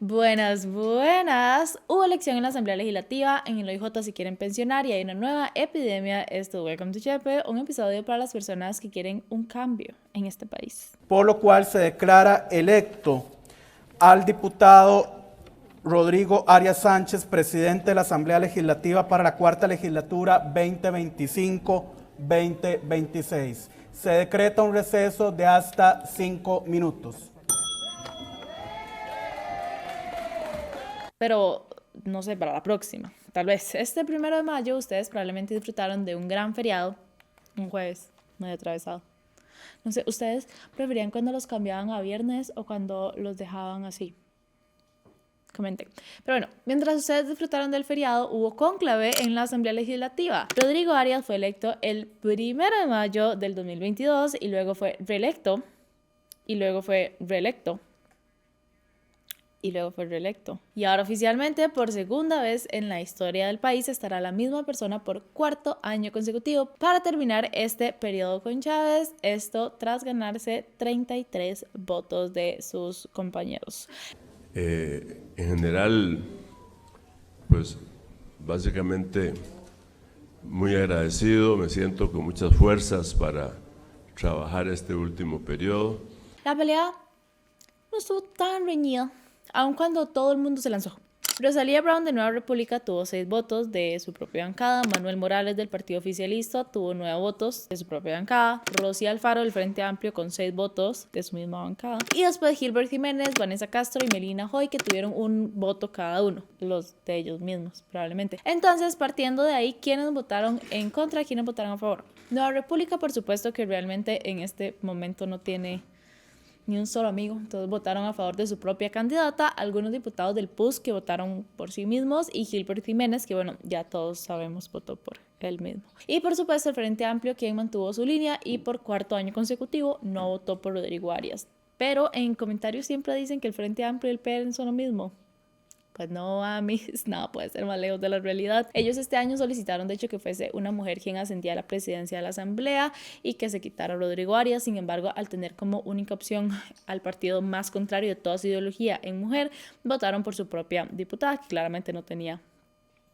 Buenas, buenas. Hubo elección en la Asamblea Legislativa, en el OIJ si quieren pensionar y hay una nueva epidemia. Esto es Welcome to Chepe, un episodio para las personas que quieren un cambio en este país. Por lo cual se declara electo al diputado Rodrigo Arias Sánchez, presidente de la Asamblea Legislativa para la cuarta legislatura 2025-2026. Se decreta un receso de hasta 5 minutos. Pero no sé, para la próxima. Tal vez este 1 de mayo ustedes probablemente disfrutaron de un gran feriado, un jueves medio atravesado. No sé, ¿ustedes preferían cuando los cambiaban a viernes o cuando los dejaban así? Comenten. Pero bueno, mientras ustedes disfrutaron del feriado, hubo cónclave en la Asamblea Legislativa. Rodrigo Arias fue electo el 1 de mayo del 2022 y luego fue reelecto. Y luego fue reelecto. Y ahora oficialmente, por segunda vez en la historia del país, estará la misma persona por cuarto año consecutivo para terminar este periodo con Chávez, esto tras ganarse 33 votos de sus compañeros. En general, pues básicamente muy agradecido, me siento con muchas fuerzas para trabajar este último periodo. La pelea no estuvo tan reñida, aun cuando todo el mundo se lanzó. Rosalía Brown de Nueva República tuvo 6 votos de su propia bancada, Manuel Morales del Partido Oficialista tuvo 9 votos de su propia bancada, Rosy Alfaro del Frente Amplio con 6 votos de su misma bancada, y después Gilbert Jiménez, Vanessa Castro y Melina Hoy, que tuvieron un voto cada uno, los de ellos mismos probablemente. Entonces, partiendo de ahí, ¿quiénes votaron en contra y quiénes votaron a favor? Nueva República, por supuesto que realmente en este momento no tiene ni un solo amigo, entonces votaron a favor de su propia candidata, algunos diputados del PUS que votaron por sí mismos y Gilbert Jiménez, que bueno, ya todos sabemos, votó por él mismo. Y por supuesto el Frente Amplio, quien mantuvo su línea y por cuarto año consecutivo no votó por Rodrigo Arias. Pero en comentarios siempre dicen que el Frente Amplio y el PL son lo mismo. Pues no, amis, nada puede ser más lejos de la realidad. Ellos este año solicitaron, de hecho, que fuese una mujer quien ascendía a la presidencia de la Asamblea y que se quitara a Rodrigo Arias. Sin embargo, al tener como única opción al partido más contrario de toda su ideología en mujer, votaron por su propia diputada, que claramente no tenía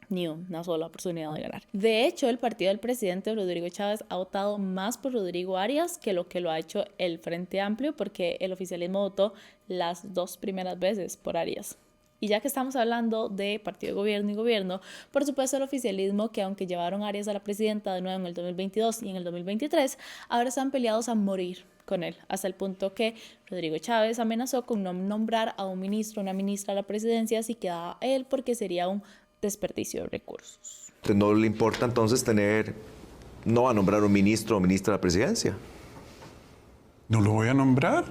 ni una sola oportunidad de ganar. De hecho, el partido del presidente Rodrigo Chávez ha votado más por Rodrigo Arias que lo ha hecho el Frente Amplio, porque el oficialismo votó las 2 primeras veces por Arias. Y ya que estamos hablando de partido de gobierno y gobierno, por supuesto el oficialismo, que aunque llevaron a Arias a la presidenta de nuevo en el 2022 y en el 2023, ahora están peleados a morir con él, hasta el punto que Rodrigo Chávez amenazó con no nombrar a un ministro o una ministra a la presidencia si quedaba él, porque sería un desperdicio de recursos. ¿No le importa entonces no va a nombrar un ministro o ministra a la presidencia? No lo voy a nombrar.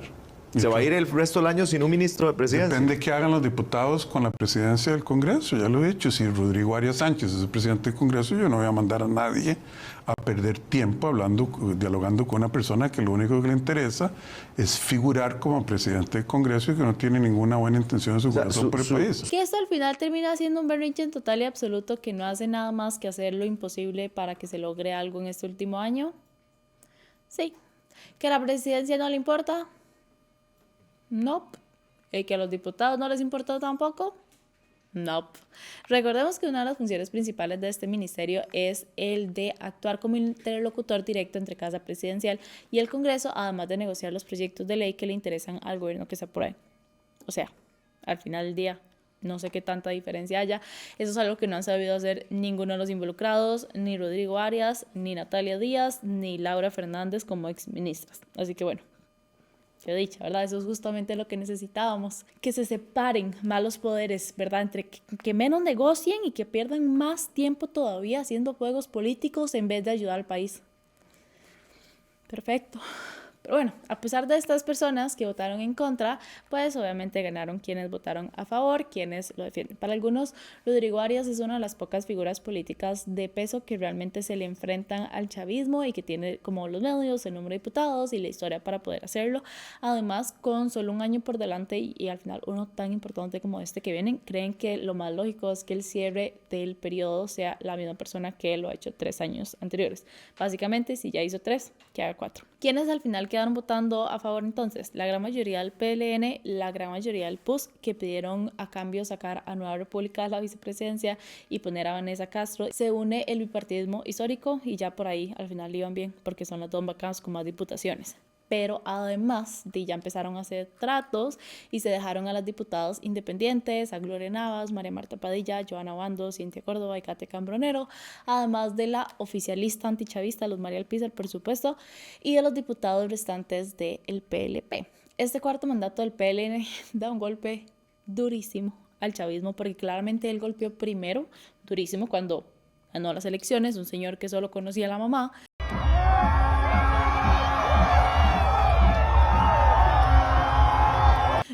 ¿Se va a ir el resto del año sin un ministro de presidencia? Depende de qué hagan los diputados con la presidencia del Congreso. Ya lo he dicho, si Rodrigo Arias Sánchez es el presidente del Congreso, yo no voy a mandar a nadie a perder tiempo dialogando con una persona que lo único que le interesa es figurar como presidente del Congreso y que no tiene ninguna buena intención en su corazón por el país. Que esto al final termina siendo un berrinche en total y absoluto que no hace nada más que hacer lo imposible para que se logre algo en este último año. Sí. ¿Que la presidencia no le importa? Nope. ¿Y que a los diputados no les importó tampoco? Nope. Recordemos que una de las funciones principales de este ministerio es el de actuar como interlocutor directo entre Casa Presidencial y el Congreso, además de negociar los proyectos de ley que le interesan al gobierno que se aprueben. O sea, al final del día, no sé qué tanta diferencia haya. Eso es algo que no han sabido hacer ninguno de los involucrados, ni Rodrigo Arias, ni Natalia Díaz, ni Laura Fernández como exministras. Así que bueno, yo he dicho, ¿verdad? Eso es justamente lo que necesitábamos, que se separen más los poderes, ¿verdad? Entre que menos negocien y que pierdan más tiempo todavía haciendo juegos políticos en vez de ayudar al país. Perfecto. Pero bueno, a pesar de estas personas que votaron en contra, pues obviamente ganaron quienes votaron a favor, quienes lo defienden. Para algunos, Rodrigo Arias es una de las pocas figuras políticas de peso que realmente se le enfrentan al chavismo y que tiene como los medios, el número de diputados y la historia para poder hacerlo. Además, con solo un año por delante y al final uno tan importante como este que vienen, creen que lo más lógico es que el cierre del periodo sea la misma persona que lo ha hecho 3 años anteriores. Básicamente, si ya hizo 3, que haga 4. ¿Quiénes al final quedaron votando a favor entonces la gran mayoría del PLN, la gran mayoría del PUS, que pidieron a cambio sacar a Nueva República de la vicepresidencia y poner a Vanessa Castro. Se une el bipartidismo histórico y ya por ahí al final iban bien porque son las dos bancadas con más diputaciones. Pero además ya empezaron a hacer tratos y se dejaron a las diputadas independientes, a Gloria Navas, María Marta Padilla, Joana Obando, Cintia Córdoba y Kate Cambronero, además de la oficialista antichavista Luz María Alpizar, por supuesto, y de los diputados restantes del PLP. Este cuarto mandato del PLN da un golpe durísimo al chavismo porque claramente él golpeó primero, durísimo, cuando ganó las elecciones, un señor que solo conocía a la mamá.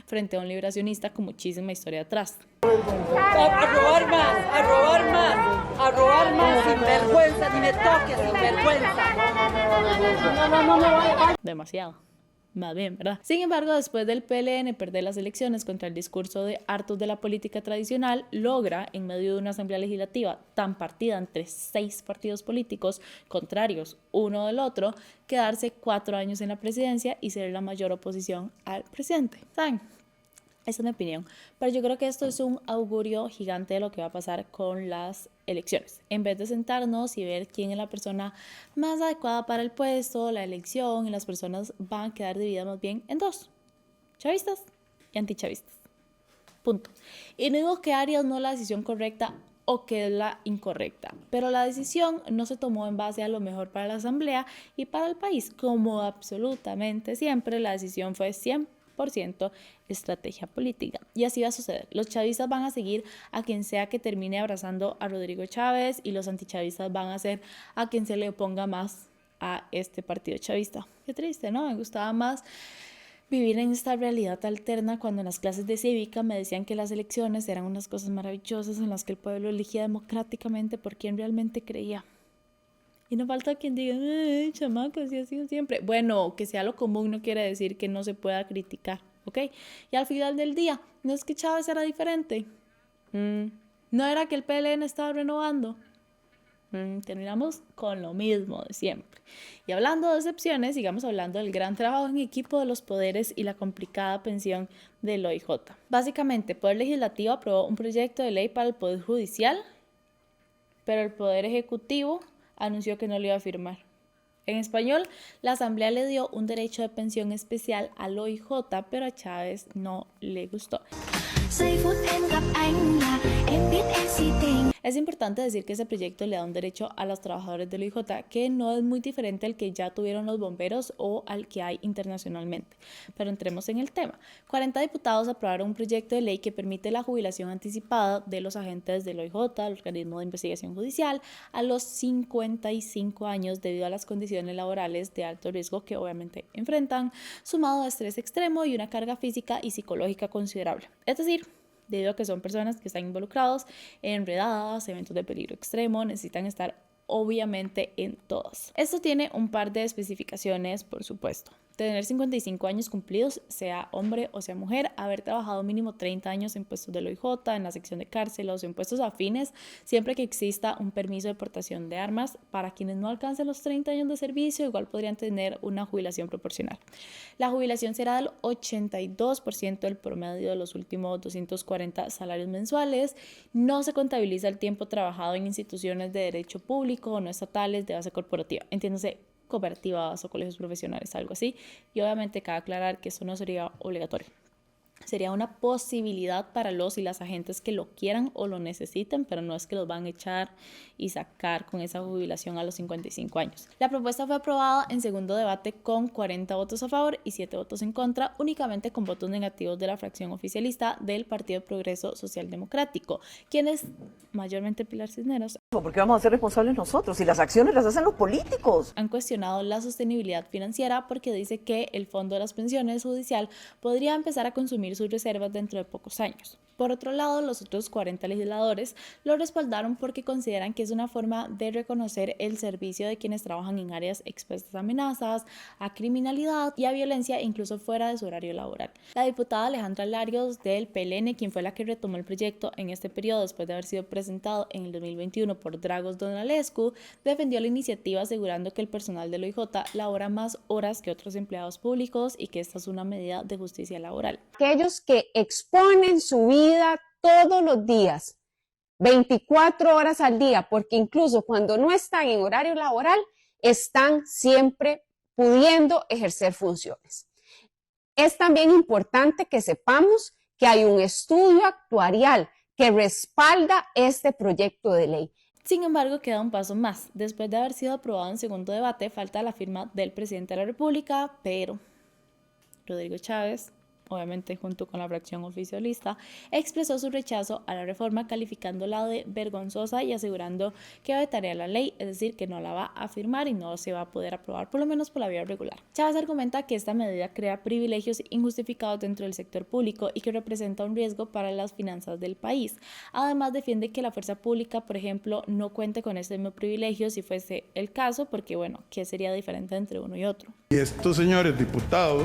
Frente a un liberacionista con muchísima historia atrás. A robar más, a robar más, a robar más, sin vergüenza, ni me toques, sin vergüenza. Demasiado. Más bien, ¿verdad? Sin embargo, después del PLN perder las elecciones contra el discurso de hartos de la política tradicional, logra, en medio de una asamblea legislativa tan partida entre 6 partidos políticos contrarios uno del otro, quedarse 4 años en la presidencia y ser la mayor oposición al presidente. ¿Saben? Esa es mi opinión, pero yo creo que esto es un augurio gigante de lo que va a pasar con las elecciones. En vez de sentarnos y ver quién es la persona más adecuada para el puesto, la elección y las personas van a quedar divididas más bien en 2, chavistas y antichavistas. Punto. Y no digo que Arias no es la decisión correcta o que es la incorrecta, pero la decisión no se tomó en base a lo mejor para la asamblea y para el país, como absolutamente siempre la decisión fue 100% estrategia política. Y así va a suceder. Los chavistas van a seguir a quien sea que termine abrazando a Rodrigo Chávez y los antichavistas van a ser a quien se le oponga más a este partido chavista. Qué triste, ¿no? Me gustaba más vivir en esta realidad alterna cuando en las clases de cívica me decían que las elecciones eran unas cosas maravillosas en las que el pueblo elegía democráticamente por quien realmente creía. Y no falta quien diga, chamaco, así ha sido siempre. Bueno, que sea lo común no quiere decir que no se pueda criticar, ¿ok? Y al final del día, no es que Chávez era diferente. No era que el PLN estaba renovando. Terminamos con lo mismo de siempre. Y hablando de excepciones, sigamos hablando del gran trabajo en equipo de los poderes y la complicada pensión del OIJ. Básicamente, el Poder Legislativo aprobó un proyecto de ley para el Poder Judicial, pero el Poder Ejecutivo anunció que no lo iba a firmar. En español, la Asamblea le dio un derecho de pensión especial al OIJ, pero a Chávez no le gustó. Es importante decir que ese proyecto le da un derecho a los trabajadores del OIJ que no es muy diferente al que ya tuvieron los bomberos o al que hay internacionalmente. Pero entremos en el tema. 40 diputados aprobaron un proyecto de ley que permite la jubilación anticipada de los agentes del OIJ, el organismo de investigación judicial, a los 55 años debido a las condiciones laborales de alto riesgo que obviamente enfrentan, sumado a estrés extremo y una carga física y psicológica considerable. Es decir, debido a que son personas que están involucrados en redadas, eventos de peligro extremo, necesitan estar obviamente en todas. Esto tiene un par de especificaciones, por supuesto. Tener 55 años cumplidos, sea hombre o sea mujer, haber trabajado mínimo 30 años en puestos del OIJ, en la sección de cárceles o en puestos afines, siempre que exista un permiso de portación de armas. Para quienes no alcancen los 30 años de servicio, igual podrían tener una jubilación proporcional. La jubilación será del 82% del promedio de los últimos 240 salarios mensuales. No se contabiliza el tiempo trabajado en instituciones de derecho público o no estatales de base corporativa. Entiéndase, cooperativas o colegios profesionales, algo así. Y obviamente cabe aclarar que eso no sería obligatorio. Sería una posibilidad para los y las agentes que lo quieran o lo necesiten, pero no es que los van a echar y sacar con esa jubilación a los 55 años. La propuesta fue aprobada en segundo debate con 40 votos a favor y 7 votos en contra, únicamente con votos negativos de la fracción oficialista del Partido Progreso Social Democrático, quienes, mayormente Pilar Cisneros, ¿Por qué vamos a ser responsables nosotros? Si las acciones las hacen los políticos. han cuestionado la sostenibilidad financiera porque dice que el Fondo de las Pensiones Judicial podría empezar a consumir sus reservas dentro de pocos años. Por otro lado, los otros 40 legisladores lo respaldaron porque consideran que es una forma de reconocer el servicio de quienes trabajan en áreas expuestas a amenazas, a criminalidad y a violencia incluso fuera de su horario laboral. La diputada Alejandra Larios del PLN, quien fue la que retomó el proyecto en este periodo después de haber sido presentado en el 2021 por Dragos Donalescu, defendió la iniciativa asegurando que el personal del OIJ labora más horas que otros empleados públicos y que esta es una medida de justicia laboral. Aquellos que exponen su vida todos los días, 24 horas al día, porque incluso cuando no están en horario laboral, están siempre pudiendo ejercer funciones. Es también importante que sepamos que hay un estudio actuarial que respalda este proyecto de ley. Sin embargo, queda un paso más. Después de haber sido aprobado en segundo debate, falta la firma del presidente de la República, pero Rodrigo Chávez, obviamente junto con la fracción oficialista, expresó su rechazo a la reforma calificándola de vergonzosa y asegurando que vetaría la ley, es decir, que no la va a firmar y no se va a poder aprobar, por lo menos por la vía regular. Chávez argumenta que esta medida crea privilegios injustificados dentro del sector público y que representa un riesgo para las finanzas del país. Además, defiende que la fuerza pública, por ejemplo, no cuente con este mismo privilegio si fuese el caso, porque bueno, ¿qué sería diferente entre uno y otro? Y estos señores diputados,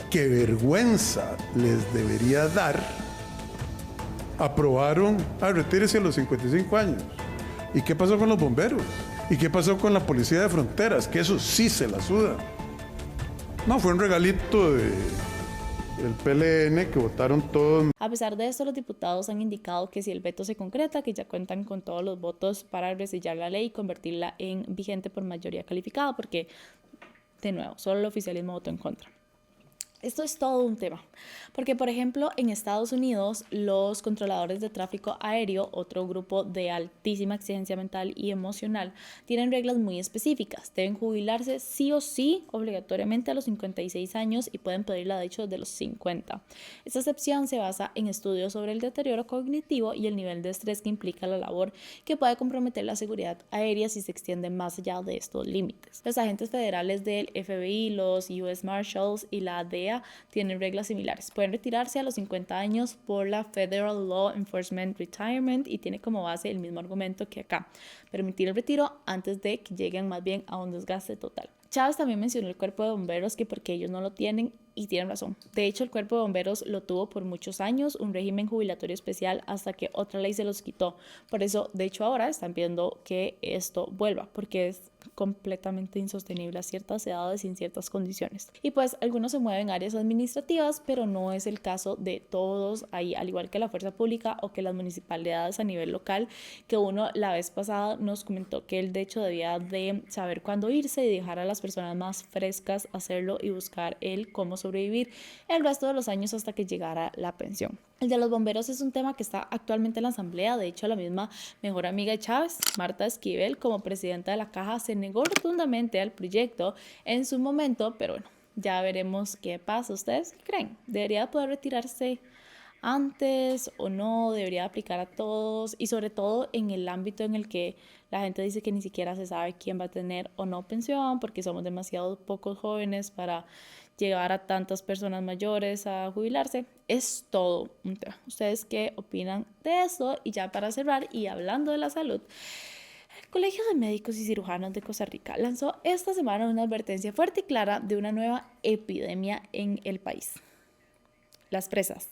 qué vergüenza les debería dar, aprobaron retírese a los 55 años. ¿Y qué pasó con los bomberos? ¿Y qué pasó con la policía de fronteras? Que eso sí se la suda. No, fue un regalito del PLN que votaron todos. A pesar de esto, los diputados han indicado que si el veto se concreta, que ya cuentan con todos los votos para resellar la ley y convertirla en vigente por mayoría calificada, porque, de nuevo, solo el oficialismo votó en contra. Esto es todo un tema, porque por ejemplo en Estados Unidos los controladores de tráfico aéreo, otro grupo de altísima exigencia mental y emocional, tienen reglas muy específicas. Deben jubilarse sí o sí obligatoriamente a los 56 años y pueden pedirla de hecho desde los 50. Esta excepción se basa en estudios sobre el deterioro cognitivo y el nivel de estrés que implica la labor, que puede comprometer la seguridad aérea si se extiende más allá de estos límites. Los agentes federales del FBI, los US Marshals y la DEA tienen reglas similares. Pueden retirarse a los 50 años por la Federal Law Enforcement Retirement y tiene como base el mismo argumento que acá: permitir el retiro antes de que lleguen más bien a un desgaste total. Chávez también mencionó el cuerpo de bomberos, que porque ellos no lo tienen, y tienen razón. De hecho, el cuerpo de bomberos lo tuvo por muchos años, un régimen jubilatorio especial, hasta que otra ley se los quitó. Por eso, de hecho, ahora están pidiendo que esto vuelva, porque es completamente insostenible a ciertas edades y en ciertas condiciones. Y pues algunos se mueven en áreas administrativas, pero no es el caso de todos ahí, al igual que la fuerza pública o que las municipalidades a nivel local, que uno la vez pasada nos comentó que él de hecho debía de saber cuándo irse y dejar a las personas más frescas hacerlo y buscar él cómo sobrevivir el resto de los años hasta que llegara la pensión. El de los bomberos es un tema que está actualmente en la Asamblea. De hecho, la misma mejor amiga de Chávez, Marta Esquivel, como presidenta de la Caja, se negó rotundamente al proyecto en su momento, pero bueno, ya veremos qué pasa. ¿Ustedes qué creen? ¿Debería poder retirarse antes o no? ¿Debería aplicar a todos? Y sobre todo en el ámbito en el que la gente dice que ni siquiera se sabe quién va a tener o no pensión, porque somos demasiado pocos jóvenes para llevar a tantas personas mayores a jubilarse. Es todo un tema. ¿Ustedes qué opinan de eso? Y ya para cerrar, y hablando de la salud, el Colegio de Médicos y Cirujanos de Costa Rica lanzó esta semana una advertencia fuerte y clara de una nueva epidemia en el país: las presas.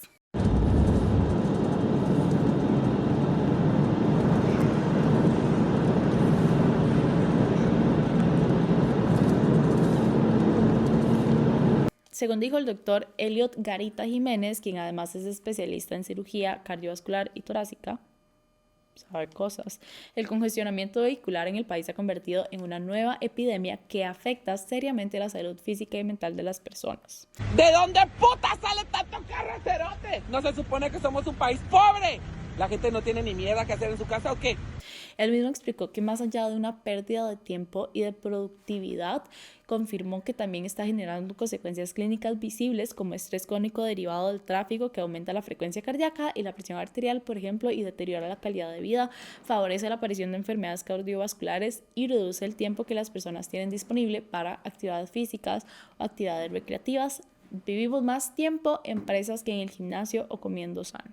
Según dijo el doctor Elliot Garita Jiménez, quien además es especialista en cirugía cardiovascular y torácica, sabe cosas, el congestionamiento vehicular en el país se ha convertido en una nueva epidemia que afecta seriamente la salud física y mental de las personas. ¿De dónde puta sale tanto carreterote? ¿No se supone que somos un país pobre? ¿La gente no tiene ni mierda que hacer en su casa o qué? Él mismo explicó que más allá de una pérdida de tiempo y de productividad, confirmó que también está generando consecuencias clínicas visibles como estrés crónico derivado del tráfico, que aumenta la frecuencia cardíaca y la presión arterial, por ejemplo, y deteriora la calidad de vida, favorece la aparición de enfermedades cardiovasculares y reduce el tiempo que las personas tienen disponible para actividades físicas o actividades recreativas. Vivimos más tiempo en presas que en el gimnasio o comiendo sano.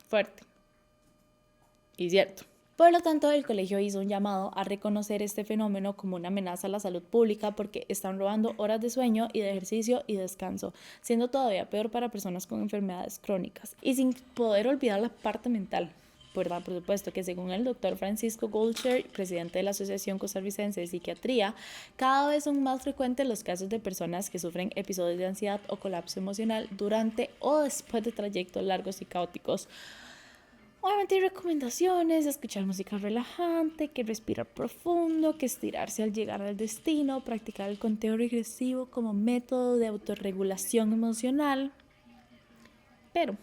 Fuerte. Y cierto. Por lo tanto, el colegio hizo un llamado a reconocer este fenómeno como una amenaza a la salud pública porque están robando horas de sueño y de ejercicio y descanso, siendo todavía peor para personas con enfermedades crónicas. Y sin poder olvidar la parte mental, ¿verdad? Por supuesto que según el doctor Francisco Goldshare, presidente de la Asociación Costarricense de Psiquiatría, cada vez son más frecuentes los casos de personas que sufren episodios de ansiedad o colapso emocional durante o después de trayectos largos y caóticos. Obviamente hay recomendaciones, escuchar música relajante, que respirar profundo, que estirarse al llegar al destino, practicar el conteo regresivo como método de autorregulación emocional. Pero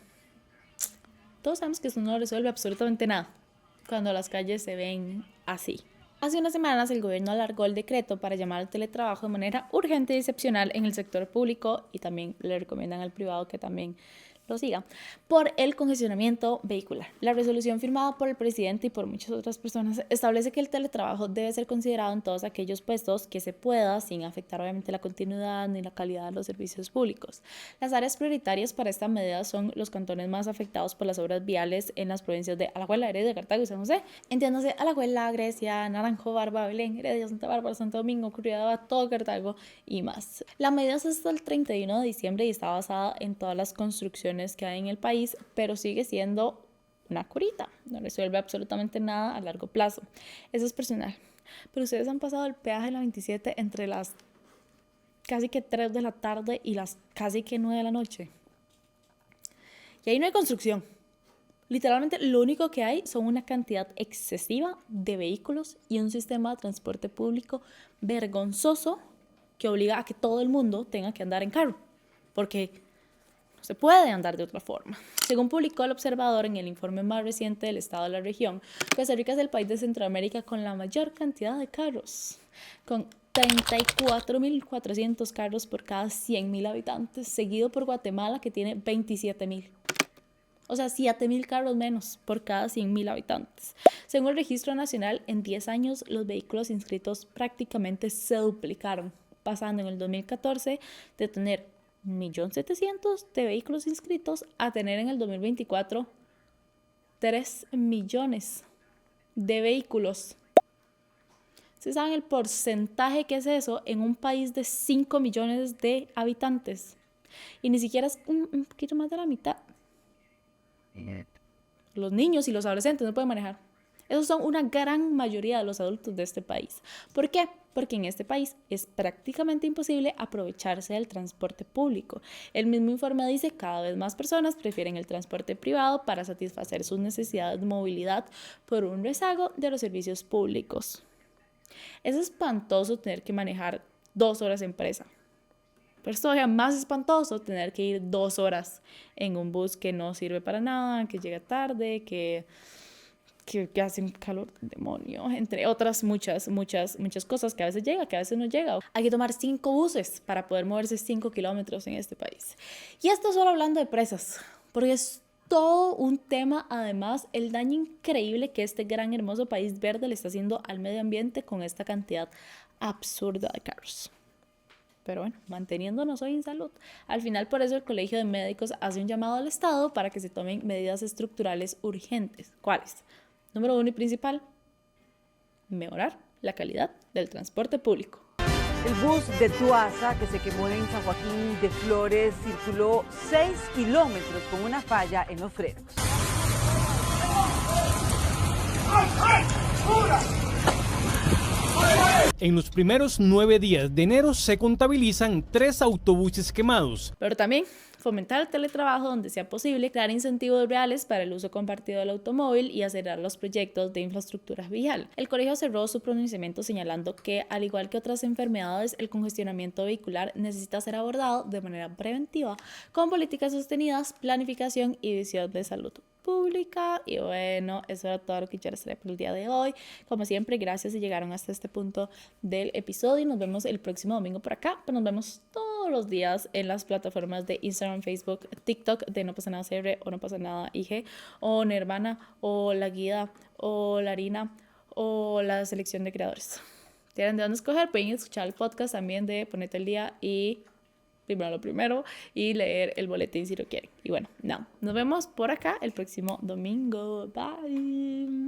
todos sabemos que eso no resuelve absolutamente nada cuando las calles se ven así. Hace unas semanas el gobierno alargó el decreto para llamar al teletrabajo de manera urgente y excepcional en el sector público y también le recomiendan al privado que también lo siga, por el congestionamiento vehicular. La resolución firmada por el presidente y por muchas otras personas establece que el teletrabajo debe ser considerado en todos aquellos puestos que se pueda, sin afectar obviamente la continuidad ni la calidad de los servicios públicos. Las áreas prioritarias para esta medida son los cantones más afectados por las obras viales en las provincias de Alajuela, Heredia, Cartago y San José. Entiéndase, Alajuela, Grecia, Naranjo, Barba, Belén, Heredia, Santa Bárbara, Santo Domingo, Curridabat, todo Cartago y más. La medida es hasta el 31 de diciembre y está basada en todas las construcciones que hay en el país, pero sigue siendo una curita, no resuelve absolutamente nada a largo plazo. Eso es personal. Pero ustedes han pasado el peaje de la 27 entre las casi que 3 de la tarde y las casi que 9 de la noche. Y ahí no hay construcción. Literalmente lo único que hay son una cantidad excesiva de vehículos y un sistema de transporte público vergonzoso que obliga a que todo el mundo tenga que andar en carro. Porque no se puede andar de otra forma. Según publicó el Observador en el informe más reciente del estado de la región, Costa Rica es el país de Centroamérica con la mayor cantidad de carros, con 34.400 carros por cada 100.000 habitantes, seguido por Guatemala que tiene 27.000. O sea, 7.000 carros menos por cada 100.000 habitantes. Según el Registro Nacional, en 10 años los vehículos inscritos prácticamente se duplicaron, pasando en el 2014 de tener 1.700.000 de vehículos inscritos a tener en el 2024 3 millones de vehículos. ¿Ustedes saben el porcentaje que es eso en un país de 5 millones de habitantes? Y ni siquiera es un poquito más de la mitad. Los niños y los adolescentes no pueden manejar. Esos son una gran mayoría de los adultos de este país. ¿Por qué? Porque en este país es prácticamente imposible aprovecharse del transporte público. El mismo informe dice que cada vez más personas prefieren el transporte privado para satisfacer sus necesidades de movilidad por un rezago de los servicios públicos. Es espantoso tener que manejar 2 horas en presa. Pero es todavía más espantoso tener que ir 2 horas en un bus que no sirve para nada, que llega tarde, que hace un calor demonio, entre otras muchas cosas que a veces llega, que a veces no llega. Hay que tomar 5 buses para poder moverse 5 kilómetros en este país. Y esto solo hablando de presas, porque es todo un tema, además, el daño increíble que este gran hermoso país verde le está haciendo al medio ambiente con esta cantidad absurda de carros. Pero bueno, manteniéndonos hoy en salud. Al final, por eso el Colegio de Médicos hace un llamado al Estado para que se tomen medidas estructurales urgentes. ¿Cuáles? Número 1 y principal, mejorar la calidad del transporte público. El bus de Tuasa, que se quemó en San Joaquín de Flores, circuló 6 kilómetros con una falla en los frenos. En los primeros 9 días de enero se contabilizan 3 autobuses quemados. Pero también fomentar el teletrabajo donde sea posible, crear incentivos reales para el uso compartido del automóvil y acelerar los proyectos de infraestructura vial. El colegio cerró su pronunciamiento señalando que, al igual que otras enfermedades, el congestionamiento vehicular necesita ser abordado de manera preventiva con políticas sostenidas, planificación y visión de salud pública. Y bueno, eso era todo lo que yo les traía por el día de hoy. Como siempre, gracias si llegaron hasta este punto del episodio. Nos vemos el próximo domingo por acá, pero nos vemos todos los días en las plataformas de Instagram, Facebook, TikTok de No Pasa Nada CR o No Pasa Nada IG o Nirvana o La Guida o La Harina o la selección de creadores. Tienen de dónde escoger, pueden escuchar el podcast también de Ponete el Día y primero lo primero, y leer el boletín si lo quieren. Y bueno, nos vemos por acá el próximo domingo. Bye.